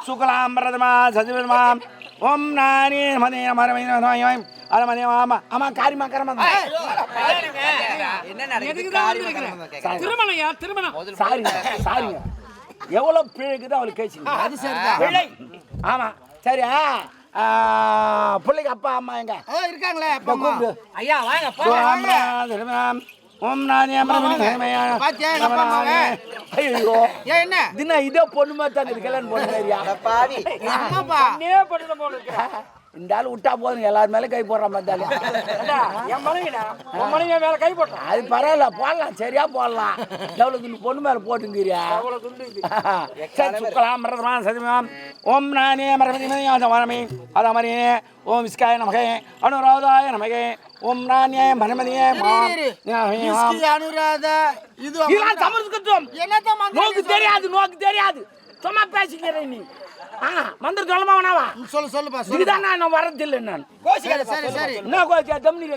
சுகலாம்பிரதமா சதிவிதமா ஓம் நானே மதே மரமயம் அரமதேவாமா ஆமா காரிமா கரமா திருமணையா திருமணம் சாரிங்க எவ்வளவு பிழைக்குது அவளுக்கு கேட்சிங்க அது சரிதான். பிழை ஆமா சரியா பிள்ளைக்கு அப்பா அம்மா எங்க இருக்காங்களே கூப்பிடு ஐயா வாங்க ஓம் நானே ஐயோ என்ன தின இதே பொண்ணு மாதிரி தான் கல்யாணம் போடுறியா பாவி இந்த ஆள் விட்டா போதுங்க எல்லாரும் மேலே கை போடுற மாதிரி என் மனைவி மேல கை போட்டான் அது பரவாயில்ல போடலாம் சரியா போடலாம் எவ்வளவு துண்டு பொண்ணு மேல போட்டுங்கிறியா சரி சுக்கலாம் சதிமாம் ஓம் நானே மரமதி அதமரே ஓம் விஸ்காய நமகே அனுராதாய நமகே ஓம் நானே மரமதியே அனுராதா இது இதெல்லாம் சமஸ்கிருதம் நோக்கு தெரியாது சும்மா பேசிக்கிறேன் நீ மந்திர சொல்லமா வேணாவா சொல்லுப்பா இதுதான் நான் வரதில்லை நான் சரி என்ன கோச்சியா தம்னி